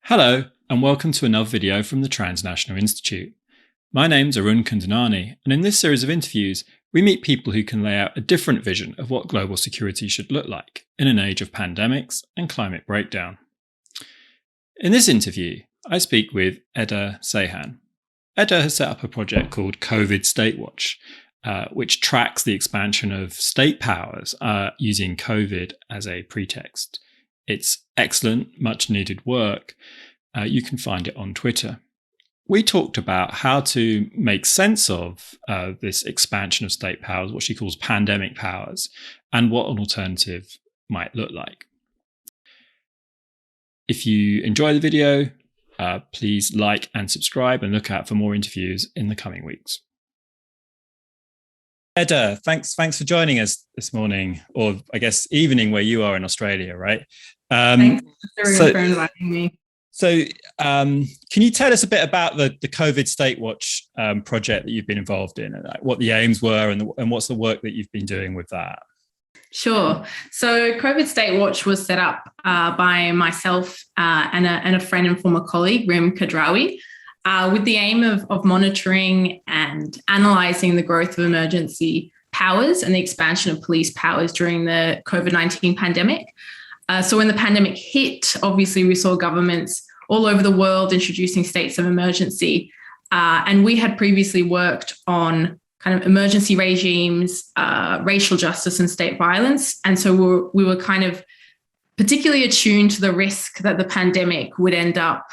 Hello, and welcome to another video from the Transnational Institute. My name's Arun Kundnani, and in this series of interviews, we meet people who can lay out a different vision of what global security should look like in an age of pandemics and climate breakdown. In this interview, I speak with Eda Seyhan. Eda has set up a project called COVID State Watch, which tracks the expansion of state powers using COVID as a pretext. It's excellent, much needed work. You can find it on Twitter. We talked about how to make sense of this expansion of state powers, what she calls pandemic powers, and what an alternative might look like. If you enjoy the video, please like and subscribe and look out for more interviews in the coming weeks. Eda, thanks for joining us this morning, or I guess evening where you are in Australia, right? Thanks for inviting me. So can you tell us a bit about the COVID State Watch project that you've been involved in, and what the aims were and what's the work that you've been doing with that? Sure. So COVID State Watch was set up by myself and a friend and former colleague, Arun Kundnani, with the aim of monitoring and analysing the growth of emergency powers and the expansion of police powers during the COVID-19 pandemic. So when the pandemic hit, obviously we saw governments all over the world introducing states of emergency. And we had previously worked on kind of emergency regimes, racial justice and state violence. And so we were kind of particularly attuned to the risk that the pandemic would end up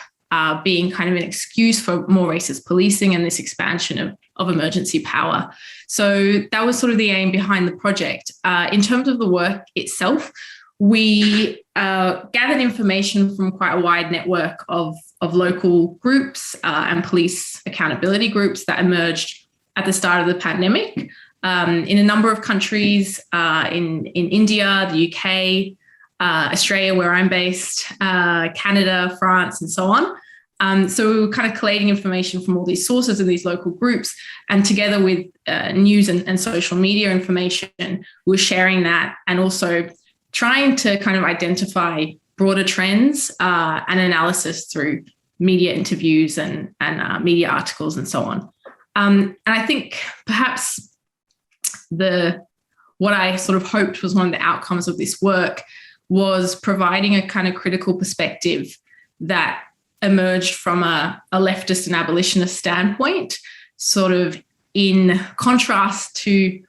being kind of an excuse for more racist policing and this expansion of emergency power. So that was sort of the aim behind the project. In terms of the work itself, we gathered information from quite a wide network of local groups and police accountability groups that emerged at the start of the pandemic in a number of countries, in India, the UK, Australia, where I'm based, Canada, France, and so on. So we were kind of collating information from all these sources and these local groups, and together with news and social media information, we were sharing that and also trying to kind of identify broader trends and analysis through media interviews and media articles and so on. And I think perhaps what I sort of hoped was one of the outcomes of this work was providing a kind of critical perspective that emerged from a leftist and abolitionist standpoint, sort of in contrast to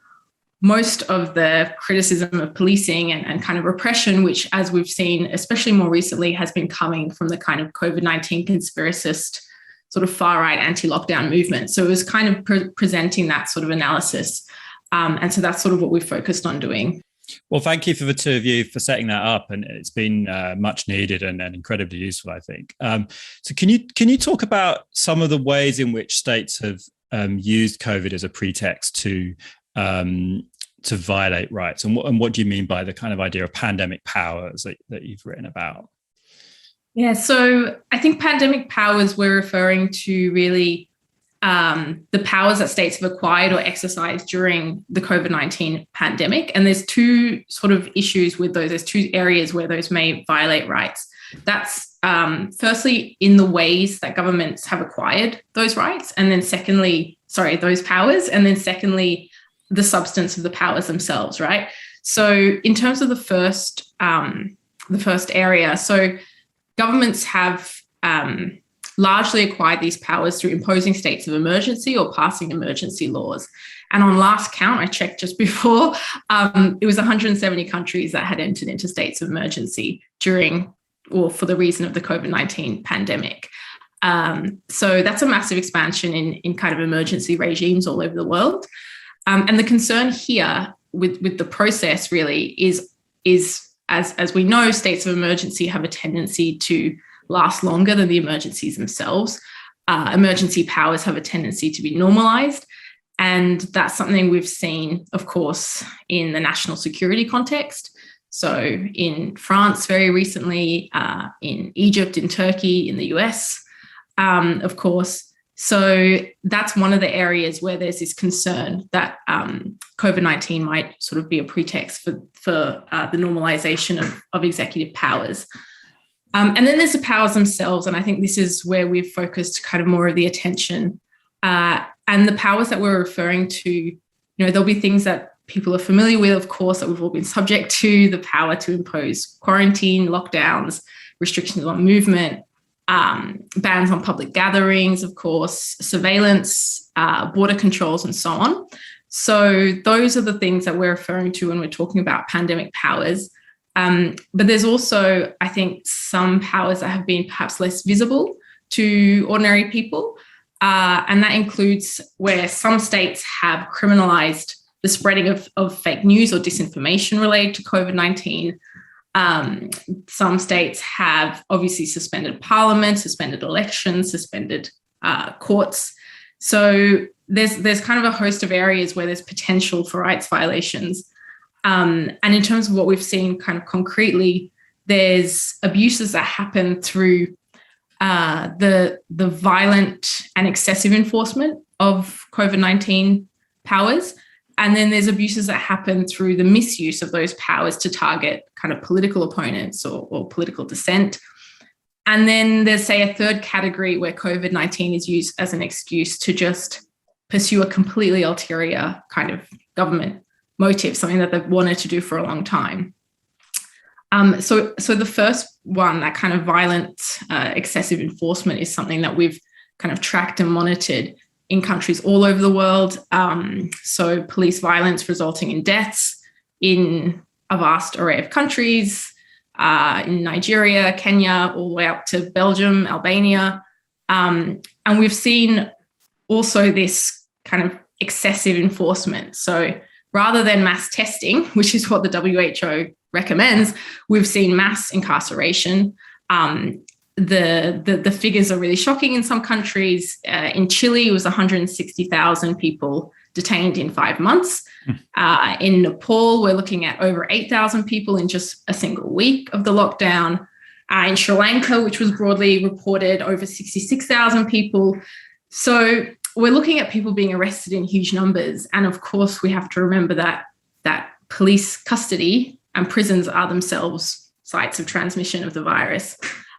most of the criticism of policing and kind of repression, which, as we've seen, especially more recently, has been coming from the kind of COVID-19 conspiracist sort of far-right anti-lockdown movement. So it was kind of presenting that sort of analysis. And so that's sort of what we've focused on doing. Well, thank you for the two of you for setting that up, and it's been much needed and incredibly useful, I think. So can you talk about some of the ways in which states have used COVID as a pretext to violate rights, and what do you mean by the kind of idea of pandemic powers that you've written about? Yeah, so I think pandemic powers we're referring to really the powers that states have acquired or exercised during the COVID-19 pandemic. And there's two sort of issues with those. There's two areas where those may violate rights. That's firstly in the ways that governments have acquired those rights, and then those powers, and then secondly, the substance of the powers themselves, right? So in terms of the first area, so governments have largely acquired these powers through imposing states of emergency or passing emergency laws. And on last count, I checked just before, it was 170 countries that had entered into states of emergency for the reason of the COVID-19 pandemic. So that's a massive expansion in kind of emergency regimes all over the world. And the concern here with the process really is as we know, states of emergency have a tendency to last longer than the emergencies themselves. Emergency powers have a tendency to be normalized. And that's something we've seen, of course, in the national security context. So in France very recently, in Egypt, in Turkey, in the US, of course. So that's one of the areas where there's this concern that COVID-19 might sort of be a pretext for the normalization of executive powers. And then there's the powers themselves. And I think this is where we've focused kind of more of the attention. And the powers that we're referring to, there'll be things that people are familiar with, of course, that we've all been subject to: the power to impose quarantine, lockdowns, restrictions on movement, bans on public gatherings, of course, surveillance, border controls, and so on. So those are the things that we're referring to when we're talking about pandemic powers. But there's also, I think, some powers that have been perhaps less visible to ordinary people. And that includes where some states have criminalized the spreading of fake news or disinformation related to COVID-19. Some states have obviously suspended parliament, suspended elections, suspended courts. So there's kind of a host of areas where there's potential for rights violations. And in terms of what we've seen kind of concretely, there's abuses that happen through the violent and excessive enforcement of COVID-19 powers. And then there's abuses that happen through the misuse of those powers to target kind of political opponents or political dissent. And then there's, say, a third category where COVID-19 is used as an excuse to just pursue a completely ulterior kind of government motive, something that they've wanted to do for a long time. So the first one, that kind of violent, excessive enforcement, is something that we've kind of tracked and monitored in countries all over the world. So police violence resulting in deaths in a vast array of countries, in Nigeria, Kenya, all the way up to Belgium, Albania. And we've seen also this kind of excessive enforcement. So rather than mass testing, which is what the WHO recommends, we've seen mass incarceration. The figures are really shocking in some countries. In Chile, it was 160,000 people detained in 5 months. In Nepal, we're looking at over 8,000 people in just a single week of the lockdown. In Sri Lanka, which was broadly reported, over 66,000 people. So we're looking at people being arrested in huge numbers. And of course, we have to remember that police custody and prisons are themselves sites of transmission of the virus.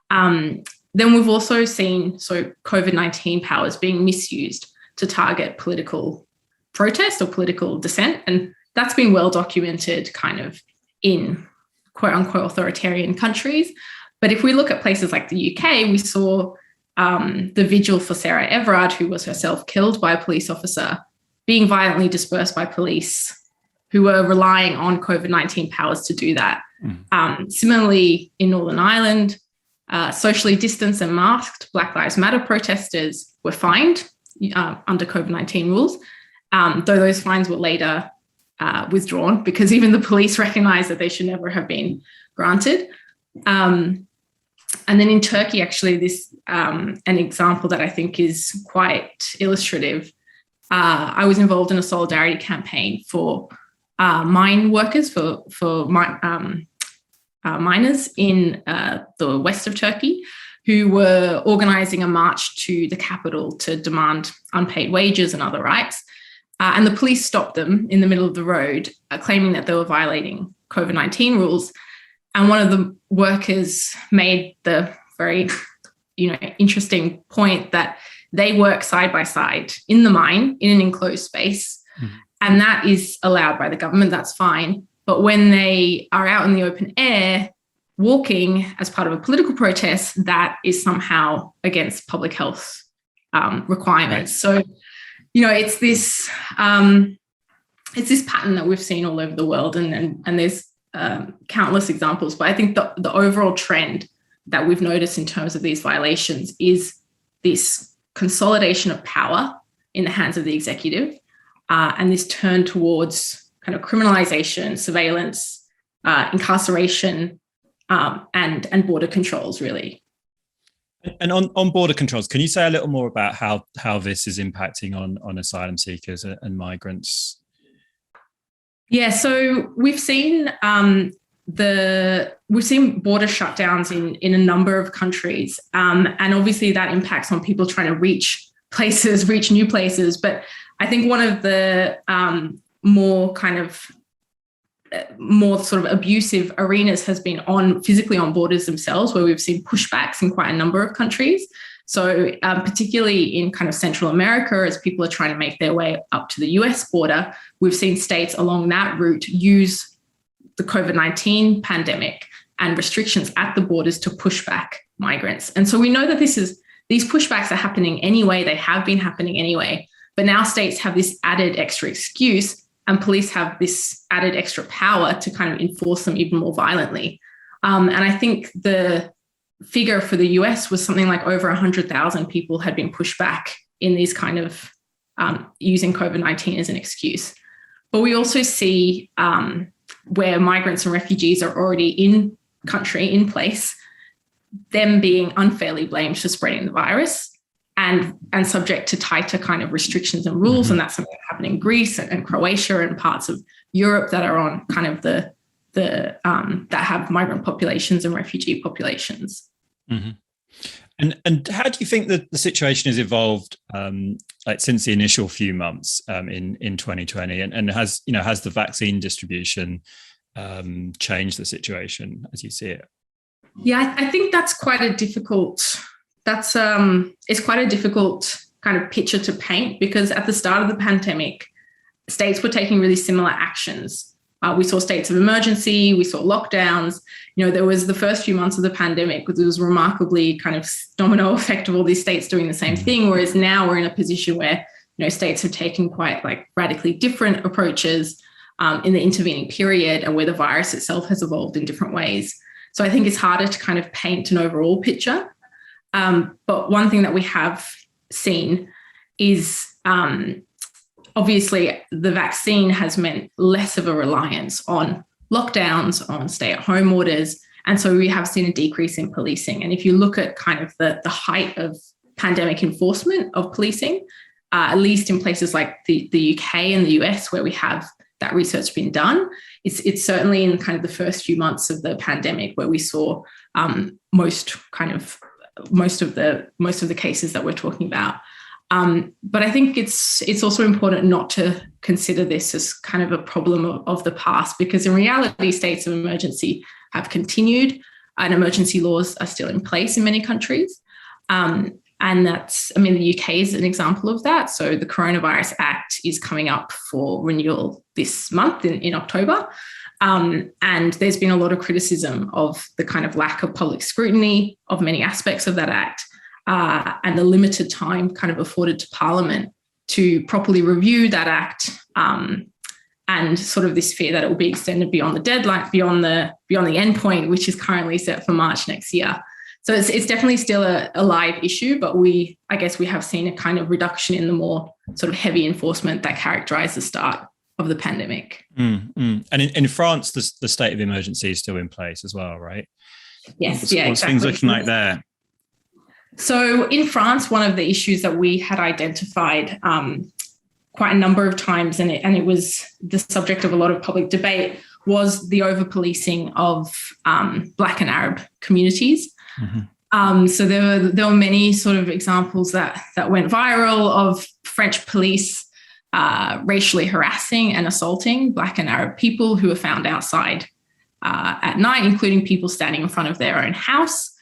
Then we've also seen COVID-19 powers being misused to target political protest or political dissent. And that's been well documented kind of in quote unquote authoritarian countries. But if we look at places like the UK, we saw the vigil for Sarah Everard, who was herself killed by a police officer, being violently dispersed by police who were relying on COVID-19 powers to do that. Similarly, in Northern Ireland, socially distanced and masked Black Lives Matter protesters were fined under COVID-19 rules, though those fines were later withdrawn because even the police recognized that they should never have been granted. And then in Turkey, actually, this an example that I think is quite illustrative. I was involved in a solidarity campaign for mine workers, for miners in the west of Turkey, who were organizing a march to the capital to demand unpaid wages and other rights. And the police stopped them in the middle of the road, claiming that they were violating COVID-19 rules. And one of the workers made the very, interesting point that they work side by side in the mine in an enclosed space. And that is allowed by the government, that's fine. But when they are out in the open air, walking as part of a political protest, that is somehow against public health requirements. Right. So, it's this pattern that we've seen all over the world, and there's countless examples. But I think the overall trend that we've noticed in terms of these violations is this consolidation of power in the hands of the executive, and this turn towards kind of criminalization, surveillance, incarceration, and border controls, really. And on border controls, can you say a little more about how this is impacting on asylum seekers and migrants? Yeah, so we've seen border shutdowns in a number of countries, and obviously that impacts on people trying to reach new places. But I think one of the more kind of more sort of abusive arenas has been physically on borders themselves, where we've seen pushbacks in quite a number of countries. So particularly in kind of Central America, as people are trying to make their way up to the US border, we've seen states along that route use the COVID-19 pandemic and restrictions at the borders to push back migrants. And so we know that these pushbacks are happening anyway. They have been happening anyway. But now states have this added extra excuse, and police have this added extra power to kind of enforce them even more violently. And I think the figure for the US was something like over 100,000 people had been pushed back in these kind of using COVID-19 as an excuse. But we also see where migrants and refugees are already in country, in place, them being unfairly blamed for spreading the virus and subject to tighter kind of restrictions and rules. And that's something that happened in Greece and Croatia and parts of Europe that are on kind of that have migrant populations and refugee populations. Mm-hmm. And how do you think that the situation has evolved like since the initial few months in 2020, and has the vaccine distribution changed the situation as you see it? Yeah, I think that's quite a difficult. It's quite a difficult kind of picture to paint, because at the start of the pandemic, states were taking really similar actions. We saw states of emergency, we saw lockdowns. There was the first few months of the pandemic, it was remarkably kind of domino effect of all these states doing the same thing. Whereas now we're in a position where, states have taken quite like radically different approaches in the intervening period, and where the virus itself has evolved in different ways. So I think it's harder to kind of paint an overall picture. But one thing that we have seen is obviously the vaccine has meant less of a reliance on lockdowns, on stay-at-home orders. And so we have seen a decrease in policing. And if you look at kind of the height of pandemic enforcement of policing, at least in places like the UK and the US, where we have that research been done, it's certainly in kind of the first few months of the pandemic where we saw most of the cases that we're talking about. But I think it's also important not to consider this as kind of a problem of the past, because in reality, states of emergency have continued and emergency laws are still in place in many countries. And the UK is an example of that. So the Coronavirus Act is coming up for renewal this month in October. And there's been a lot of criticism of the kind of lack of public scrutiny of many aspects of that act, and the limited time kind of afforded to Parliament to properly review that act, and sort of this fear that it will be extended beyond the deadline, beyond the endpoint, which is currently set for March next year. So it's definitely still a live issue, but I guess we have seen a kind of reduction in the more sort of heavy enforcement that characterised the start of the pandemic. And in France, the state of emergency is still in place as well, right? Yes, what's exactly. things looking like there? So in France, one of the issues that we had identified quite a number of times, and it was the subject of a lot of public debate, was the over-policing of Black and Arab communities. Mm-hmm. So there were many sort of examples that went viral of French police racially harassing and assaulting Black and Arab people who were found outside at night, including people standing in front of their own house,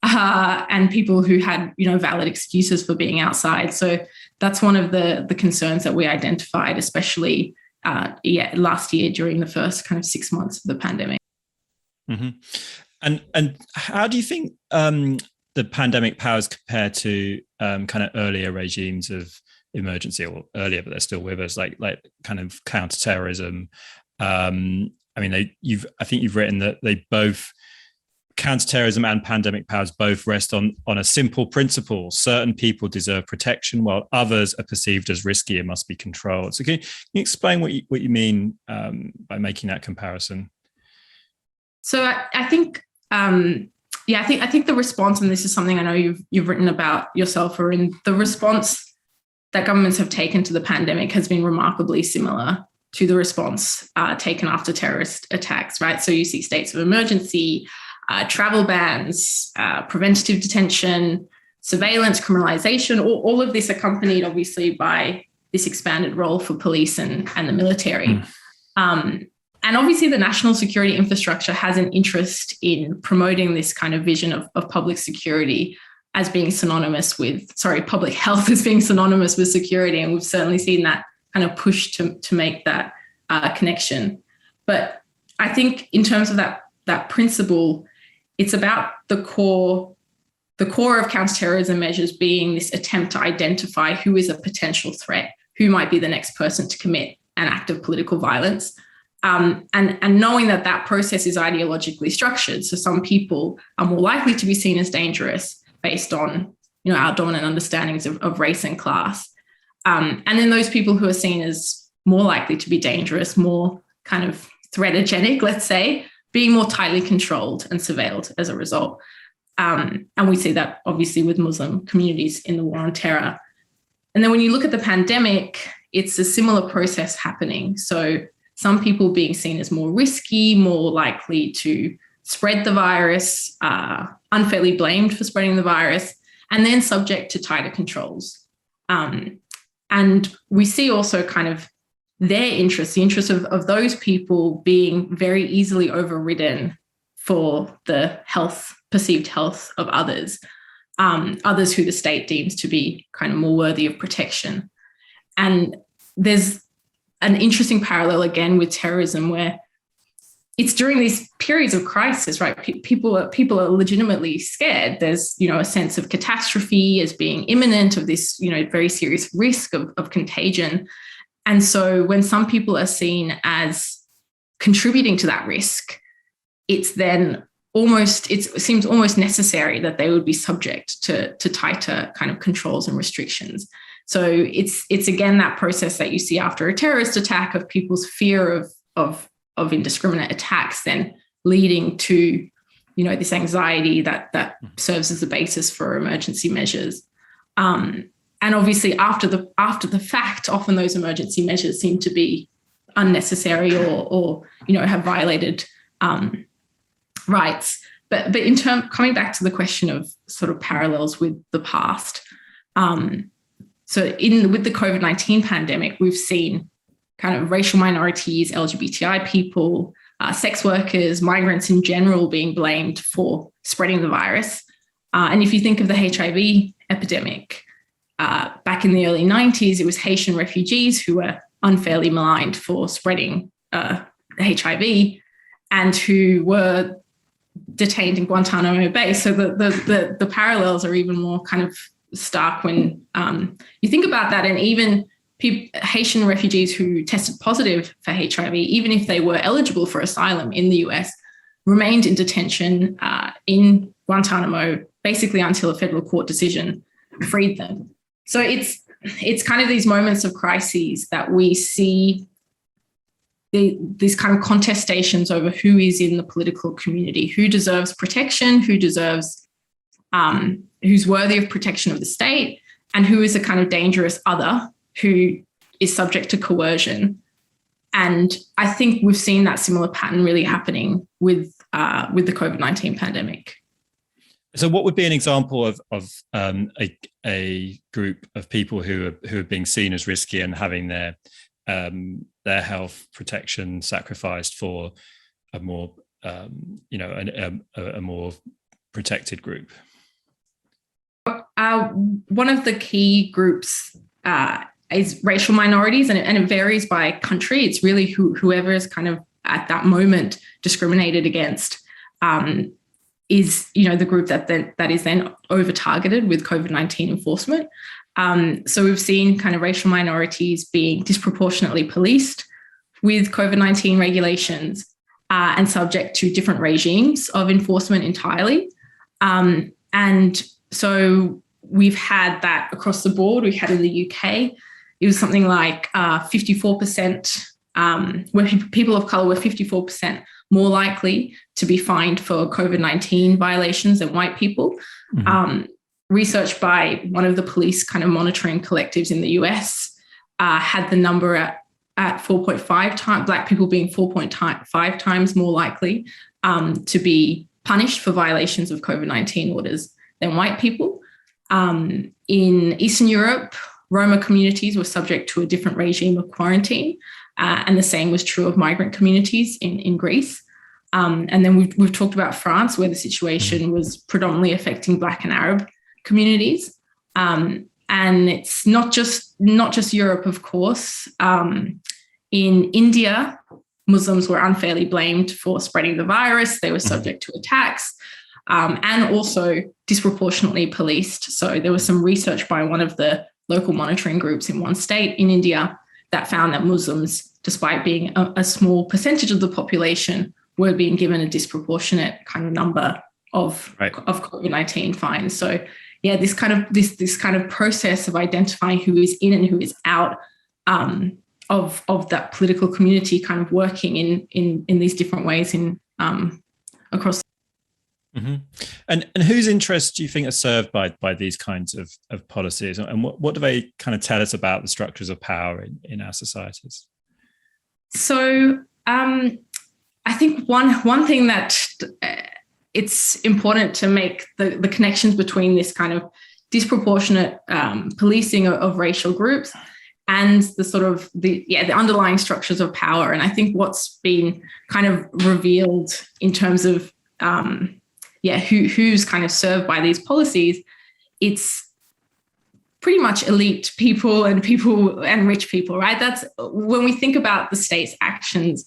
and people who had, valid excuses for being outside. So that's one of the concerns that we identified, especially last year during the first kind of 6 months of the pandemic. Mm-hmm. And how do you think the pandemic powers compare to kind of earlier regimes of emergency, or earlier, but they're still with us, like kind of counterterrorism? I think you've written that they both, counterterrorism and pandemic powers, both rest on a simple principle: certain people deserve protection while others are perceived as risky and must be controlled. So can you explain what you mean by making that comparison? So I think I think the response, and this is something I know you've written about yourself, Arun, the response that governments have taken to the pandemic has been remarkably similar to the response taken after terrorist attacks, right? So you see states of emergency, travel bans, preventative detention, surveillance, criminalization, all of this accompanied obviously by this expanded role for police and the military. And obviously the national security infrastructure has an interest in promoting this kind of vision of public security as being synonymous with, public health as being synonymous with security. And we've certainly seen that kind of push to make that connection. But I think in terms of that principle, it's about the core of counterterrorism measures being this attempt to identify who is a potential threat, who might be the next person to commit an act of political violence. And knowing that process is ideologically structured. So some people are more likely to be seen as dangerous based on, our dominant understandings of race and class. And then those people who are seen as more likely to be dangerous, more kind of threatogenic, let's say, being more tightly controlled and surveilled as a result. And we see that obviously with Muslim communities in the war on terror. And then when you look at the pandemic, it's a similar process happening. So some people being seen as more risky, more likely to spread the virus, unfairly blamed for spreading the virus, and then subject to tighter controls. And we see also kind of their interests, the interests of those people being very easily overridden for the perceived health of others, others who the state deems to be kind of more worthy of protection. And there's an interesting parallel again with terrorism, where it's during these periods of crisis, right? People are legitimately scared. There's, a sense of catastrophe as being imminent, of this, very serious risk of contagion. And so when some people are seen as contributing to that risk, it seems almost necessary that they would be subject to tighter kind of controls and restrictions. So it's again that process that you see after a terrorist attack of people's fear of indiscriminate attacks, then leading to this anxiety that serves as the basis for emergency measures. And obviously after the fact, often those emergency measures seem to be unnecessary or have violated rights. But coming back to the question of sort of parallels with the past. So with the COVID-19 pandemic, we've seen kind of racial minorities, LGBTI people, sex workers, migrants in general being blamed for spreading the virus. And if you think of the HIV epidemic, back in the early 90s, it was Haitian refugees who were unfairly maligned for spreading HIV and who were detained in Guantanamo Bay. So the parallels are even more kind of stark when you think about that. And even Haitian refugees who tested positive for HIV, even if they were eligible for asylum in the US, remained in detention in Guantanamo basically until a federal court decision freed them. So it's kind of these moments of crises that we see these kind of contestations over who is in the political community, who deserves protection, who's worthy of protection of the state, and who is a kind of dangerous other who is subject to coercion. And I think we've seen that similar pattern really happening with the COVID-19 pandemic. So what would be an example of a group of people who are being seen as risky and having their health protection sacrificed for a more a more protected group? One of the key groups is racial minorities, and it varies by country. It's really whoever is kind of at that moment discriminated against is the group that is then over targeted with COVID-19 enforcement. So we've seen kind of racial minorities being disproportionately policed with COVID-19 regulations and subject to different regimes of enforcement entirely. And so we've had that across the board. We had in the UK, it was something like 54%, where people of colour were 54% more likely to be fined for COVID-19 violations than white people. Mm-hmm. Research by one of the police kind of monitoring collectives in the US had the number at 4.5 times, Black people being 4.5 times more likely to be punished for violations of COVID-19 orders than white people. In Eastern Europe, Roma communities were subject to a different regime of quarantine, and the same was true of migrant communities in Greece. And then we've talked about France, where the situation was predominantly affecting Black and Arab communities. And it's not just Europe, of course. In India, Muslims were unfairly blamed for spreading the virus. They were subject to attacks and also disproportionately policed. So there was some research by one of the local monitoring groups in one state in India that found that Muslims, despite being a small percentage of the population, were being given a disproportionate kind of number of COVID-19 fines. So yeah, this kind of process of identifying who is in and who is out of that political community, kind of working in these different ways in across. Mm-hmm. And whose interests do you think are served by these kinds of policies, and what do they kind of tell us about the structures of power in our societies? So I think one thing that it's important to make the connections between this kind of disproportionate policing of racial groups and the sort of the underlying structures of power. And I think what's been kind of revealed in terms of who's kind of served by these policies, it's pretty much elite people and rich people, right? That's when we think about the state's actions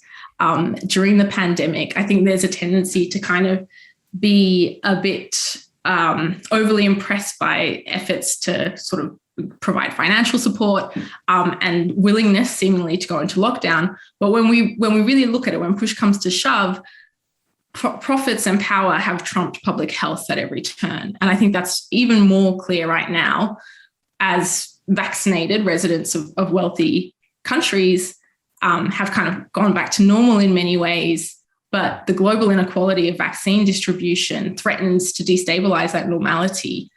during the pandemic. I think there's a tendency to kind of be a bit overly impressed by efforts to sort of provide financial support and willingness seemingly to go into lockdown. But when we really look at it, when push comes to shove, profits and power have trumped public health at every turn. And I think that's even more clear right now as vaccinated residents of wealthy countries have kind of gone back to normal in many ways. But the global inequality of vaccine distribution threatens to destabilize that normality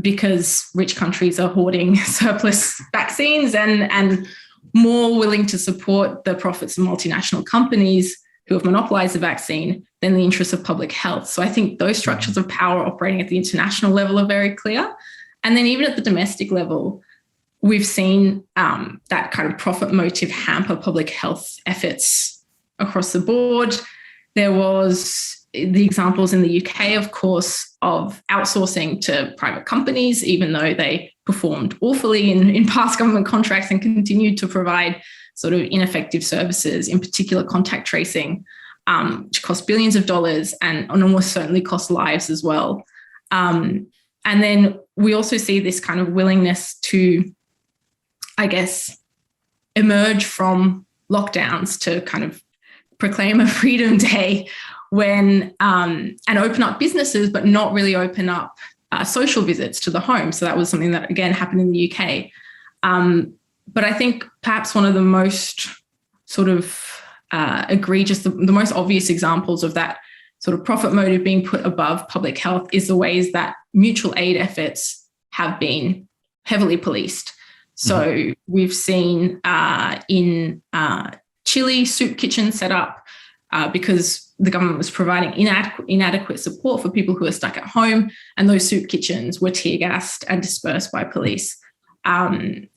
because rich countries are hoarding surplus vaccines and more willing to support the profits of multinational companies who have monopolized the vaccine than the interests of public health. So I think those structures of power operating at the international level are very clear. And then even at the domestic level, we've seen that kind of profit motive hamper public health efforts across the board. There was the examples in the UK, of course, of outsourcing to private companies, even though they performed awfully in past government contracts and continued to provide sort of ineffective services, in particular contact tracing, which cost billions of dollars and almost certainly cost lives as well. And then we also see this kind of willingness to, I guess, emerge from lockdowns to kind of proclaim a freedom day and open up businesses, but not really open up social visits to the home. So that was something that, again, happened in the UK. But I think perhaps one of the most sort of egregious, the most obvious examples of that sort of profit motive being put above public health is the ways that mutual aid efforts have been heavily policed. So we've seen in Chile, soup kitchens set up because the government was providing inadequate support for people who are stuck at home, and those soup kitchens were tear gassed and dispersed by police.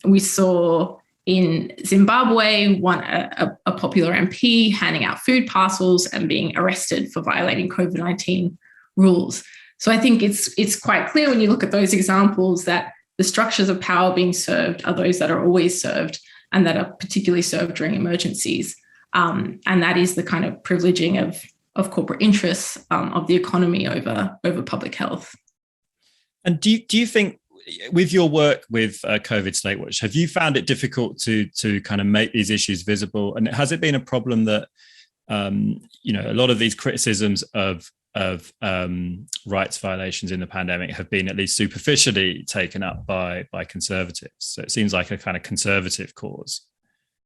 We saw in Zimbabwe a popular MP handing out food parcels and being arrested for violating COVID-19 rules. So I think it's quite clear when you look at those examples that the structures of power being served are those that are always served and that are particularly served during emergencies. And that is the kind of privileging of corporate interests of the economy over public health. And do you think, with your work with COVID Slate Watch, have you found it difficult to kind of make these issues visible? And has it been a problem that a lot of these criticisms of rights violations in the pandemic have been at least superficially taken up by conservatives? So it seems like a kind of conservative cause.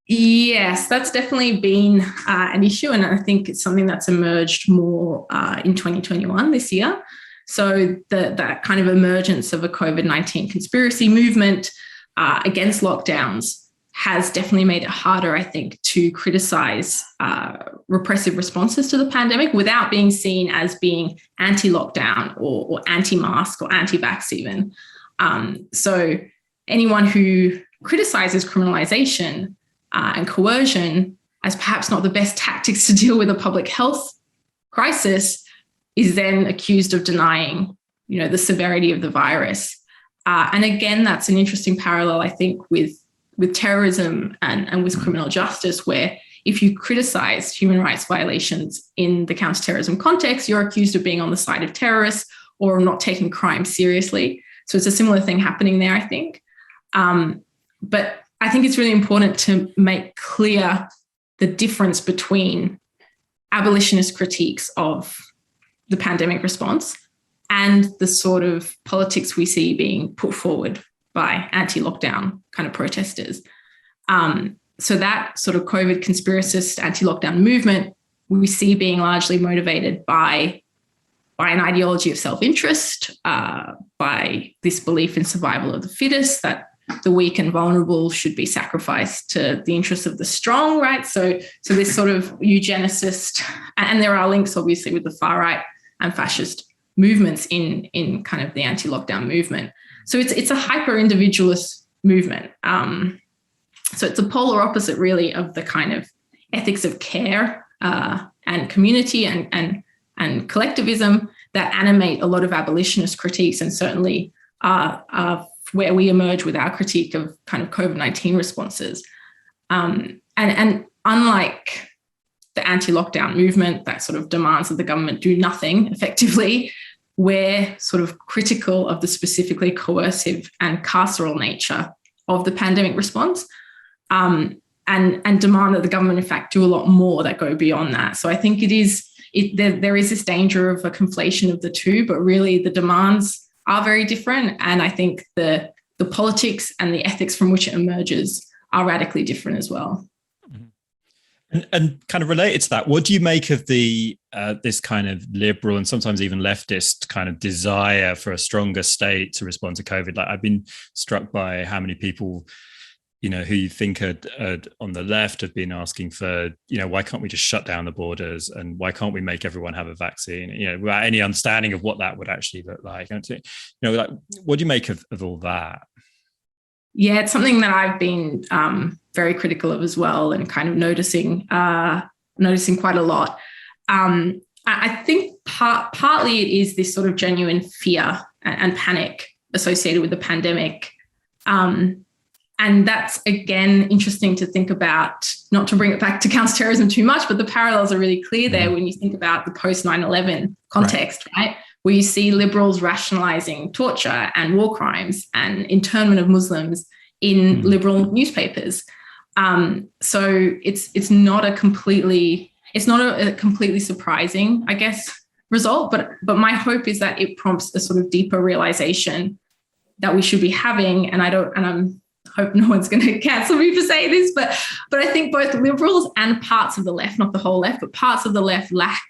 Yes, that's definitely been an issue. And I think it's something that's emerged more in 2021 this year. So that kind of emergence of a COVID-19 conspiracy movement against lockdowns has definitely made it harder, I think, to criticize repressive responses to the pandemic without being seen as being anti-lockdown or anti-mask or anti-vax even. So anyone who criticizes criminalization and coercion as perhaps not the best tactics to deal with a public health crisis is then accused of denying, the severity of the virus. And again, that's an interesting parallel, I think, with terrorism and with criminal justice, where if you criticize human rights violations in the counterterrorism context, you're accused of being on the side of terrorists or not taking crime seriously. So it's a similar thing happening there, I think. But I think it's really important to make clear the difference between abolitionist critiques of the pandemic response and the sort of politics we see being put forward by anti-lockdown kind of protesters. So that sort of COVID conspiracist anti-lockdown movement we see being largely motivated by an ideology of self-interest, by this belief in survival of the fittest, that the weak and vulnerable should be sacrificed to the interests of the strong, right? So this sort of eugenicist, and there are links obviously with the far right and fascist movements in kind of the anti-lockdown movement. So it's a hyper-individualist movement. So it's a polar opposite really of the kind of ethics of care and community and collectivism that animate a lot of abolitionist critiques, and certainly are where we emerge with our critique of kind of COVID-19 responses. And unlike the anti-lockdown movement that sort of demands that the government do nothing effectively, we're sort of critical of the specifically coercive and carceral nature of the pandemic response, and demand that the government, in fact, do a lot more that go beyond that. So I think there is this danger of a conflation of the two, but really the demands are very different. And I think the politics and the ethics from which it emerges are radically different as well. And kind of related to that, what do you make of the this kind of liberal and sometimes even leftist kind of desire for a stronger state to respond to COVID? Like, I've been struck by how many people, who you think are on the left have been asking for, why can't we just shut down the borders, and why can't we make everyone have a vaccine? Without any understanding of what that would actually look like. Like, what do you make of all that? Yeah, it's something that I've been very critical of as well, and kind of noticing quite a lot. I think partly it is this sort of genuine fear and panic associated with the pandemic. And that's, again, interesting to think about, not to bring it back to counterterrorism too much, but the parallels are really clear there when you think about the post-9/11 context, right? Where you see liberals rationalizing torture and war crimes and internment of Muslims in liberal newspapers. So it's not a completely surprising, I guess, result. But my hope is that it prompts a sort of deeper realization that we should be having. And I hope no one's going to cancel me for saying this, but I think both liberals and parts of the left, not the whole left, but parts of the left lack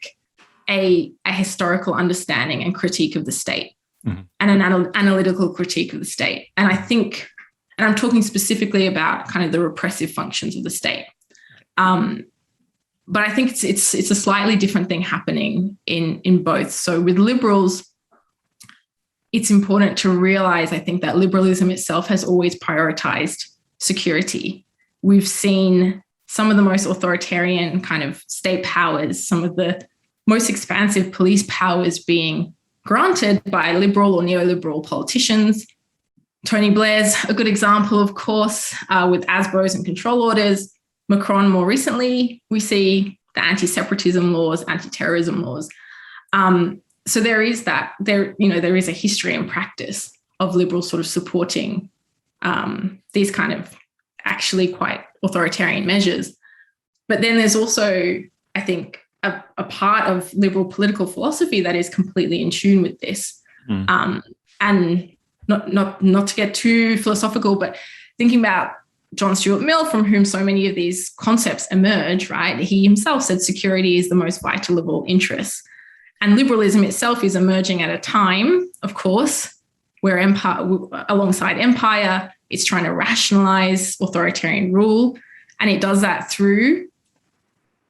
a historical understanding and critique of the state, and an analytical critique of the state. And I think, and I'm talking specifically about kind of the repressive functions of the state. But I think it's a slightly different thing happening in both. So with liberals, it's important to realize, I think, that liberalism itself has always prioritized security. We've seen some of the most authoritarian kind of state powers, some of the most expansive police powers being granted by liberal or neoliberal politicians. Tony Blair's a good example, of course, with ASBOs and control orders. Macron, more recently, we see the anti-separatism laws, anti-terrorism laws. So there is that. There is a history and practice of liberals sort of supporting these kind of actually quite authoritarian measures. But then there's also, I think, a part of liberal political philosophy that is completely in tune with this. And not to get too philosophical, but thinking about John Stuart Mill, from whom so many of these concepts emerge, right? He himself said security is the most vital of all interests. And liberalism itself is emerging at a time, of course, where alongside empire, it's trying to rationalize authoritarian rule. And it does that through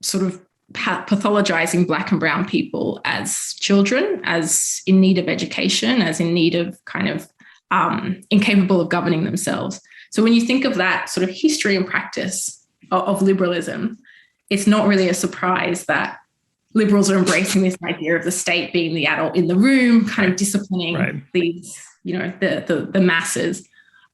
sort of pathologizing Black and brown people as children, as in need of education, as in need of kind of incapable of governing themselves. So when you think of that sort of history and practice of liberalism, it's not really a surprise that liberals are embracing this idea of the state being the adult in the room, kind of disciplining these, the masses.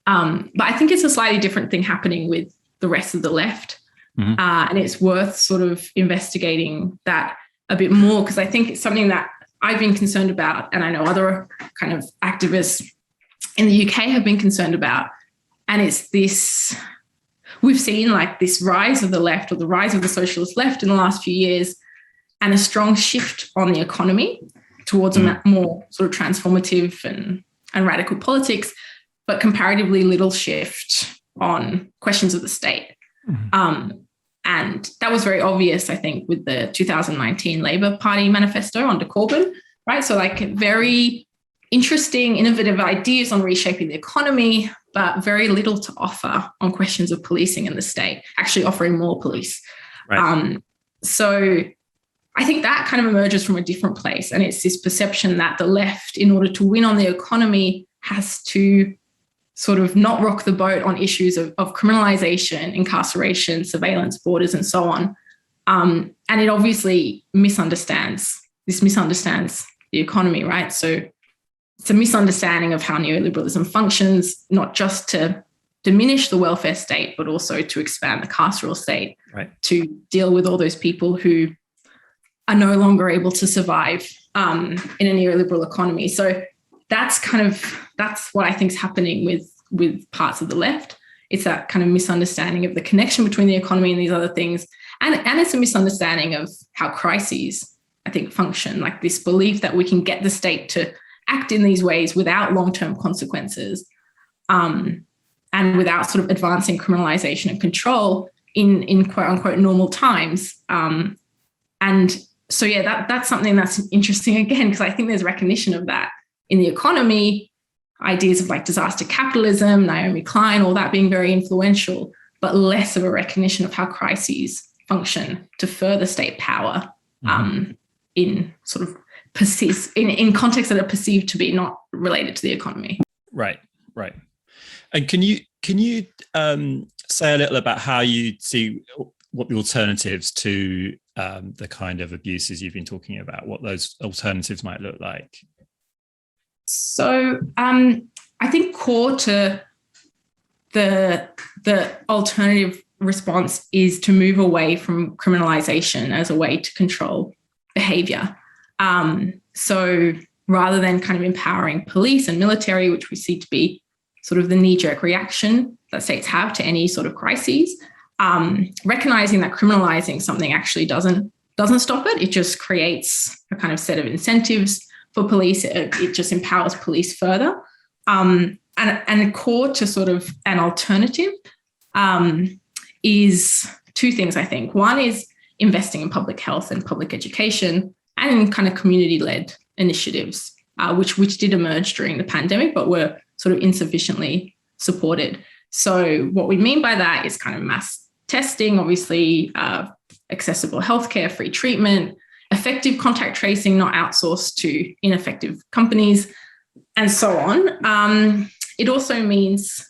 But I think it's a slightly different thing happening with the rest of the left. Mm-hmm. And it's worth sort of investigating that a bit more, because I think it's something that I've been concerned about, and I know other kind of activists in the UK have been concerned about. And it's this, we've seen like this rise of the left, or the rise of the socialist left in the last few years, and a strong shift on the economy towards a more sort of transformative and radical politics, but comparatively little shift on questions of the state. Mm-hmm. And that was very obvious, I think, with the 2019 Labor Party manifesto under Corbyn, right? So like very interesting, innovative ideas on reshaping the economy, but very little to offer on questions of policing in the state, actually offering more police. Right. So I think that kind of emerges from a different place. And it's this perception that the left, in order to win on the economy, has to sort of not rock the boat on issues of criminalization, incarceration, surveillance, borders, and so on. And it obviously misunderstands the economy, right? So it's a misunderstanding of how neoliberalism functions, not just to diminish the welfare state, but also to expand the carceral state, right, to deal with all those people who are no longer able to survive in a neoliberal economy. So that's what I think is happening with parts of the left. It's that kind of misunderstanding of the connection between the economy and these other things. And it's a misunderstanding of how crises, I think, function, like this belief that we can get the state to act in these ways without long-term consequences, and without sort of advancing criminalization and control in quote unquote normal times. And so, yeah, that's something that's interesting again, because I think there's recognition of that in the economy, ideas of like disaster capitalism, Naomi Klein, all that being very influential, but less of a recognition of how crises function to further state power in sort of in contexts that are perceived to be not related to the economy. Right. And can you say a little about how you see what the alternatives to the kind of abuses you've been talking about, what those alternatives might look like? So I think core to the alternative response is to move away from criminalization as a way to control behavior. So rather than kind of empowering police and military, which we see to be sort of the knee-jerk reaction that states have to any sort of crises, recognizing that criminalizing something actually doesn't stop it. It just creates a kind of set of incentives for police. It just empowers police further. And core to sort of an alternative is two things, I think. One is investing in public health and public education and in kind of community-led initiatives, which did emerge during the pandemic, but were sort of insufficiently supported. So what we mean by that is kind of mass testing, obviously accessible healthcare, free treatment, effective contact tracing, not outsourced to ineffective companies, and so on. It also means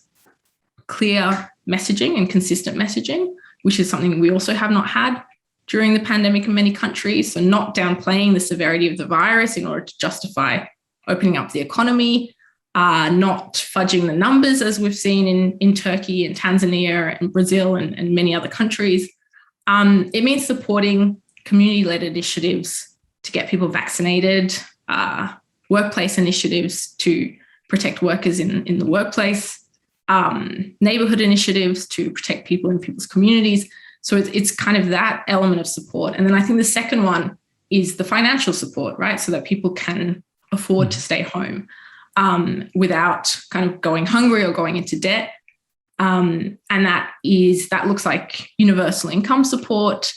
clear messaging and consistent messaging, which is something we also have not had during the pandemic in many countries. So not downplaying the severity of the virus in order to justify opening up the economy, not fudging the numbers as we've seen in Turkey and Tanzania and Brazil and many other countries. It means supporting community-led initiatives to get people vaccinated, workplace initiatives to protect workers in the workplace, neighborhood initiatives to protect people in people's communities. So it's kind of that element of support. And then I think the second one is the financial support, right? So that people can afford to stay home without kind of going hungry or going into debt. And that looks like universal income support.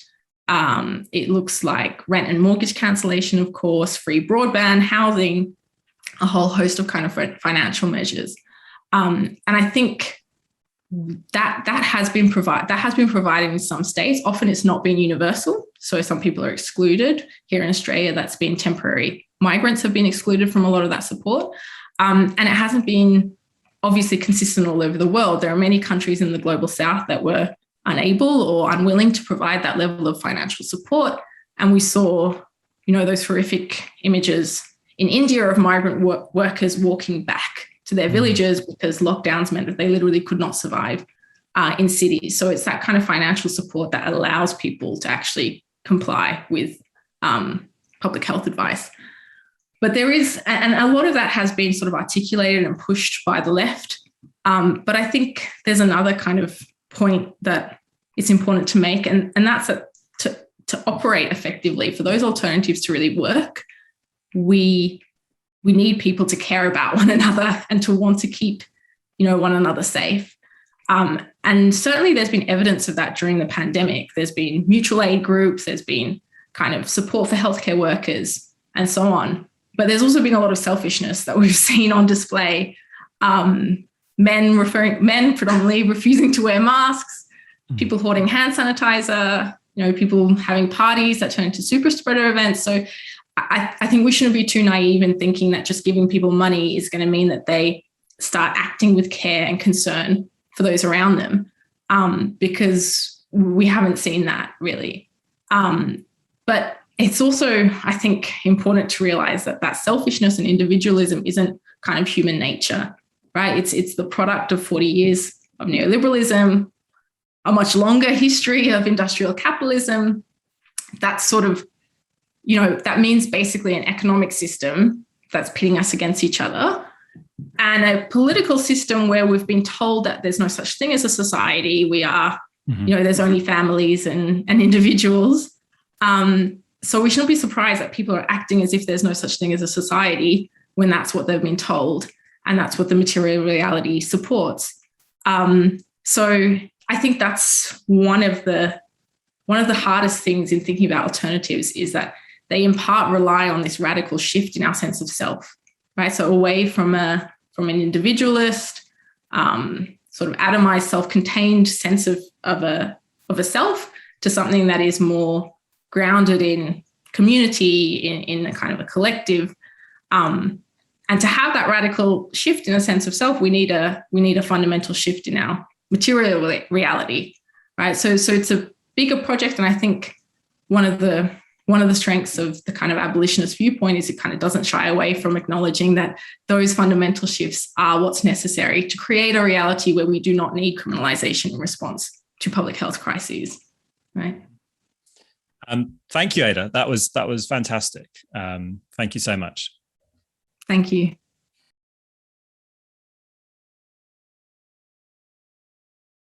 It looks like rent and mortgage cancellation, of course, free broadband, housing, a whole host of kind of financial measures. And I think that has been provided in some states. Often it's not been universal. So some people are excluded. Here in Australia, that's been temporary. Migrants have been excluded from a lot of that support. And it hasn't been obviously consistent all over the world. There are many countries in the global south that were unable or unwilling to provide that level of financial support. And we saw, those horrific images in India of migrant workers walking back to their villages because lockdowns meant that they literally could not survive in cities. So it's that kind of financial support that allows people to actually comply with public health advice. But there is, and a lot of that has been sort of articulated and pushed by the left. But I think there's another kind of point that it's important to make, and that's that to operate effectively, for those alternatives to really work, we need people to care about one another and to want to keep, one another safe. And certainly there's been evidence of that during the pandemic. There's been mutual aid groups, there's been kind of support for healthcare workers and so on. But there's also been a lot of selfishness that we've seen on display. Men predominantly refusing to wear masks, people hoarding hand sanitizer, people having parties that turn into super spreader events. So I think we shouldn't be too naive in thinking that just giving people money is going to mean that they start acting with care and concern for those around them, because we haven't seen that really. But it's also, I think, important to realize that selfishness and individualism isn't kind of human nature, right? It's the product of 40 years of neoliberalism, a much longer history of industrial capitalism. That's sort of, that means basically an economic system that's pitting us against each other, and a political system where we've been told that there's no such thing as a society. We are, there's only families and individuals. So we shouldn't be surprised that people are acting as if there's no such thing as a society when that's what they've been told, and that's what the material reality supports. So I think that's one of the hardest things in thinking about alternatives, is that they in part rely on this radical shift in our sense of self, right? So away from an individualist, sort of atomized, self-contained sense of a self, to something that is more grounded in community, in a kind of a collective. And to have that radical shift in a sense of self, we need a fundamental shift in our material reality, right? So it's a bigger project, and I think one of the strengths of the kind of abolitionist viewpoint is it kind of doesn't shy away from acknowledging that those fundamental shifts are what's necessary to create a reality where we do not need criminalization in response to public health crises, right? Thank you, Eda. That was fantastic. Thank you so much. Thank you.